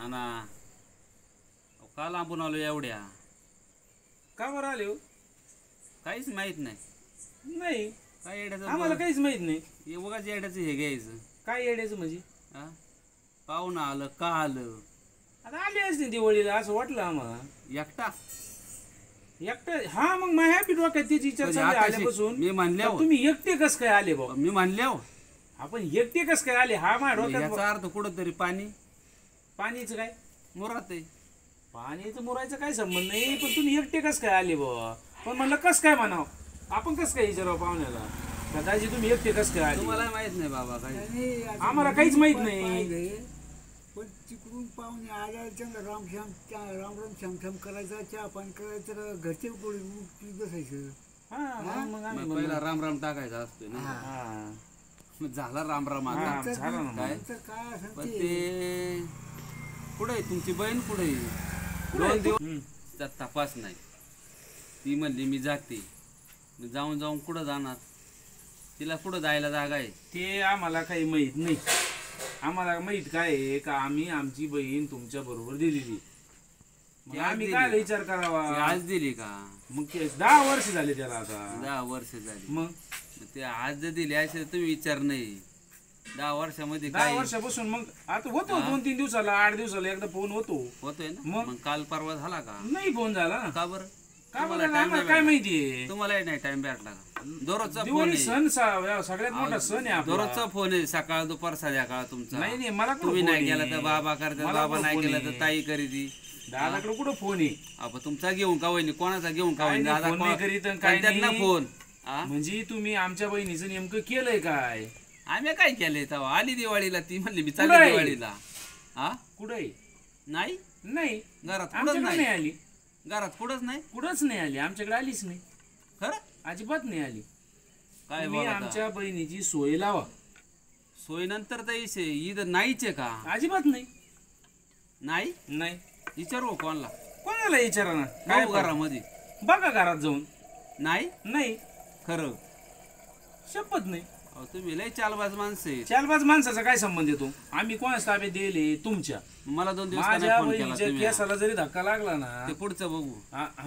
ना का लांबून आलो एवढ्या? का बरं आले हो? काहीच माहित नाही. नाही काय येड्याचं आम्हाला काहीच माहित नाही. हे उगाच येड्याचं हे घ्यायचं. काय येड्याचं म्हणजे? हा पाहुणं आलं का आलं आता आले असते दिवाळीला असं वाटलं आम्हाला. एकटा एकटं हा मग माझ्या हॅपी डोक्यात त्याची विचार म्हणजे चालले आता आल्यापासून. मी म्हणल्यावर तर तुम्ही एकटे कस काय आले भाऊ? मी म्हणल्यावर आपण एकटे कस काय आले हा माझ्या डोक्यात याचा अर्थ कुठं तरी पाणी पाणीचं काय? मुरात आहे. पाणीचं मुरायचं काय संबंध नाही, पण तुम्ही एकटे कस काय आले बाबा? पण म्हणलं कस काय म्हणावं आपण, कस काय विचारावं पाहुण्याला दादाजी तुम्ही एकटे कस काय आले? तुम्हाला माहित नाही बाबा काही. आम्हाला काहीच माहित नाही. पण तिकडून पाहुणे आल्यावर त्यांना राम श्याम करायचा, चहा पाणी करायचं, तर घरचे गोळी बसायचं. हा मग आम्ही मग पहिला राम राम टाकायचा असतो ना. हा मग झाला राम राम आता. हा, झालं ना. काय नंतर काय असेल पण ते ते कुठे आहे तुमची बहीण? कुठे आहे? दोन दिवस तपास नाही. ती म्हणली मी जाते. मी जाऊन जाऊन कुठं जाणार? तिला कुठं जायला जागा आहे? ते आम्हाला काही माहित नाही. आम्हाला माहित काय आहे का आम्ही आमची बहीण तुमच्या बरोबर दिलेली. मग आम्ही काय विचार ती करावा? आज दिली का? मग ते 10 वर्ष झाले त्याला आता. 10 वर्ष झाली. मग मग ते आज जर दिली असेल तुम्ही विचार नाही. 10 वर्षामध्ये 10 काय वर्षापासून मग आता होतो 2-3 दिवसाला 8 दिवसाला एकदा फोन होतो. होतोय ना? मग? मग काल परवा झाला का? नाही फोन झाला ना. का बरं? का तुम्हाला बरं time आम्हाला नाही काय भेटला? माहितीये? तुम्हाला नाही टाइम भेटला का? दररोजचा फोन दिवाळी आहे. सण सगळ्यात मोठा सण आहे आपला. दररोजचा फोन आहे. सकाळ दुपार संध्याकाळ तुमचा. नाही नाही मला कुठं तुम्ही फोन नाही आहे? केला तर बाबा करतात, मला बाबा कुठं नाही फोन केला आहे? तर ताई करीती. दादाकडे कुठं फोन आहे? आपण तुमचा घेऊन का वहिनी? कोणाचा घेऊन का काय वहिनी? नाही, दादा फोन नाही करीत आणि काय करतात ना नाही. फोन. हा? म्हणजे तुम्ही आमच्या बहिणीचं नेमकं केलंय काय? आम्ही काय केलंय तेव्हा? आली दिवाळीला ती म्हणली मी कुठं चालली आहे? दिवाळीला. हा कुठं आहे? नाही नाही घरात कुठंच आमच्याकडे नाही नाही. आली. घरात कुठंच नाही. कुठंच नाही आली. आमच्याकडे आलीच नाही. खरं अजिबात नाही आली. काय तुम्ही बोलता? आमच्या बहिणीची सोय लावा. सोय नंतर तर ईद नाहीच आहे का? अजिबात नाही. नाही नाही विचारू कोणाला? कोणाला विचारा ना. काय काय घरामध्ये बघा घरात जाऊन. नाही नाही खरं. शपथ नाही. अहो, तुम्ही लय चालबाज माणसं आहे. चालबाज माणसाचा काय संबंध येतो? आम्ही कोणाच ताब्यात दिले? तुमच्या. मला 2 दिवस माझ्या फोन केला बहिणीच्या तुम्ही. केसाला जरी धक्का लागला ना ते पुढचं बघू.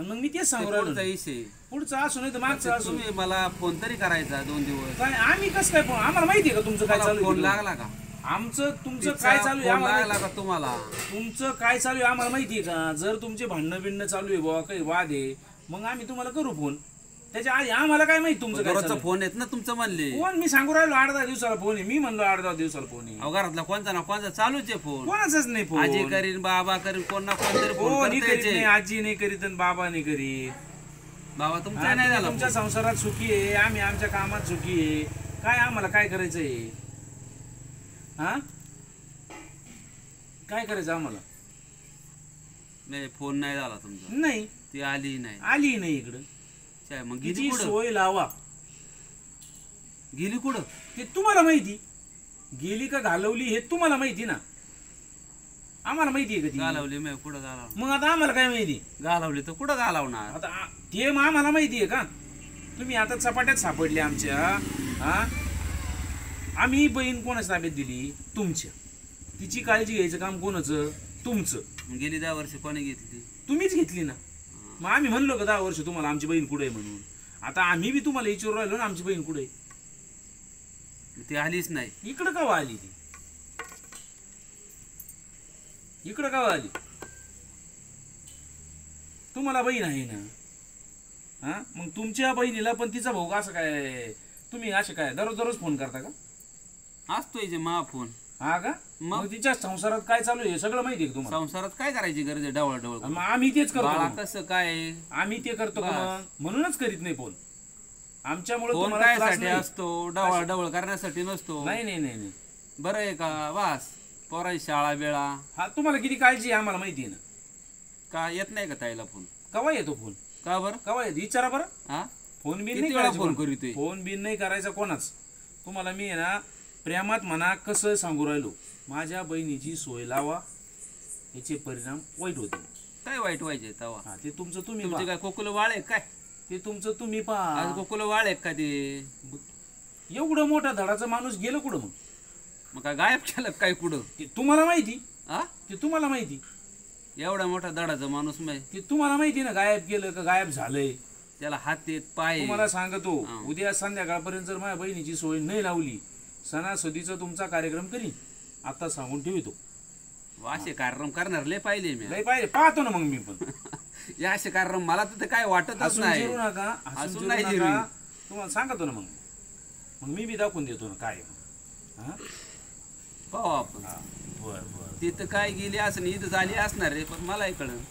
मग मी तेच ते सांगू पुढचा राहिलो. विषय. पुढचं असू नाही तर मागचं असू. तुम्ही मला फोन तरी करायचा 2 दिवस. काय आम्ही कसं काय फोन? आम्हाला माहितीये का तुमचं काय मला चालू फोन आहे? लागला का? आमचं तुमचं तिचा काय चालू आहे फोन आम्हाला लागला का तुम्हाला? तुमचं काय चालू आहे आम्हाला माहितीये का? जर तुमचे भांडणं बिंडणं चालू आहे बाबा, काही वाद आहे, मग आम्ही तुम्हाला करू फोन. त्याच्या आधी आम्हाला काय माहिती तुमचं काय दररोजचा चालू आहे? फोन येत ना तुमचं म्हणले. फोन मी सांगू राहिलो 8-10 दिवसाला फोन आहे. मी म्हणलो 8-10 दिवसाला फोन आहे. अहो, घरातला कोणता ना कोणता चालूच आहे फोन. कोणाचाच नाही फोन. आजी करीन बाबा करीन कोण ना कोणतरी फोन कोणी करीत नाही. करते. आजी नाही करीत आणि बाबा नाही करीत. बाबा तुमचा नाही तुम्ही झाला तुमच्या फोन. संसारात सुखी आहे, आम्ही आमच्या कामात सुखी आहे. काय आम्हाला काय करायचंय? हा काय करायचं आम्हाला? नाही फोन नाही झाला तुमचा. नाही ती आली नाही. आली नाही इकडं. काय मग गेली तिची कुठं? सोय लावा. गेली कुठं? ते तुम्हाला माहिती. गेली का घालवली हे तुम्हाला माहिती ना. आम्हाला माहिती आहे का ती? घालवली मी कुठं घालवली? मग आता आम्हाला काय माहिती? घालवली तर कुठं घालवणार? आता ते मग आम्हाला माहिती आहे का? तुम्ही आता चपाट्यात सापडले आमच्या. हा आम्ही बहीण कोणाच्या ताब्यात दिली? तुमच्या. तिची काळजी घ्यायचं काम कोणाचं? तुमचं. मग गेली 10 वर्ष कोणी घेतली? तुम्हीच घेतली ना. मग आम्ही म्हणलो का 10 वर्ष तुम्हाला आमची बहीण कुठे आहे म्हणून? आता आम्ही बी तुम्हाला विचारू राहिलो ना आमची बहीण कुठे आहे. ती आलीच नाही. इकडं का आली ती? इकडं का आली? तुम्हाला बहीण आहे ना. हा मग तुमच्या बहिणीला पण तिचा भाऊ असं काय तुम्ही असे काय दररोज फोन करता का? असतोय जे मा फोन. हा का? मग? मग तिच्या संसारात काय चालू आहे सगळं माहिती आहे का तुम्हाला? संसारात काय करायची गरज आहे? डवळ डवळ मग आम्ही तेच करतो बाळा का? कसं काय? आम्ही ते करतो का बस. मग? म्हणूनच करीत नाही फोन. आमच्यामुळे फोन तुम्हाला त्रास कायसाठी नाही. असतो? डवळ डवळ करण्यासाठी नसतो. नाही नाही नाही नाही. बरं आहे का? वास पोराची शाळा बेळा हा तुम्हाला किती काळजी आहे आम्हाला माहिती आहे ना. का येत नाही का ताईला फोन? कवा येतो फोन? का बरं? कवा येतो विचारा बरं. हा फोन बिन किती नाही वेळा करायचा फोन कोण- करीतोय? फोन बिन नाही करायचा कोणाच. तुम्हाला मी आहे ना प्रेमात म्हणा कसं सांगू राहिलो. माझ्या बहिणीची सोय लावा. याचे परिणाम वाईट होते. काय वाईट व्हायचे तवा? हा ते तुमचं तुम्ही तुमचे पहा. काय कोकुलं वाळ आहे काय? ते तुमचं तुम्ही आज पहा. कोकुलं वाळ आहे का ते? एवढं मोठा धडाचा माणूस गेलं कुठं मग? मग काय गायब केलं काय कुठं? ते तुम्हाला माहिती. आ ते तुम्हाला माहिती, एवढा मोठा दडाचा माणूस माहिती, ते तुम्हाला माहिती ना गायब केलं का गायब झालंय. त्याला हात येत पाय तुम्हाला सांगतो हा. उद्या संध्याकाळपर्यंत जर माझ्या बहिणीची सोय नाही लावली सणासुदीचा तुमचा कार्यक्रम करीन, आता सांगून ठेवतो. असे कार्यक्रम करणार लय पाहिले मी. लय पाहिजे पाहतो ना मग मी पण. या असे कार्यक्रम मला तर ते काय वाटतच हसून नाही. जिरू नका, हसून हसून जिरू नाही नका. जिरवी. तुम्हाला सांगतो ना मग मग मी बी दाखवून देतो ना काय. हा पाहू आपण. हा, बरं बरं. तिथं काय गेली असं इथं झाली असणार रे, पण मलाही कळलं.